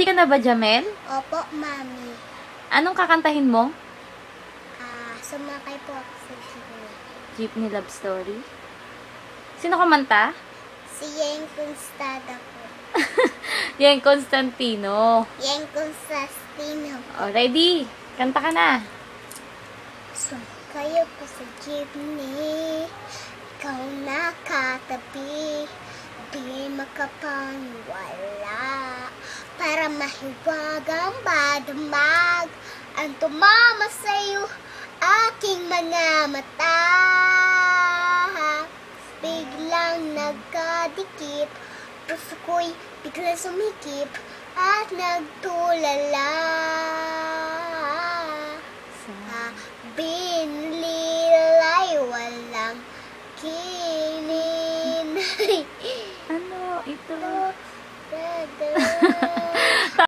Hindi ka na ba, Jamel? Opo, Mami. Anong kakantahin mo? Sumakay po ako sa jeepney. Jeepney Love Story? Sino kumanta? Si Yeng Constada po. Yang Constantino. Yeng Constantino. Oh, ready? Kanta ka na. Sumakay ako sa jeepney. Ikaw nakatabi. Di makapaniwala. Para mahiwagang badamag ang tumama sa'yo aking mga mata. Biglang nagkadikit, puso ko'y biglang sumikip at nagtulala. Binililay walang kinin. Ano ito? Brother.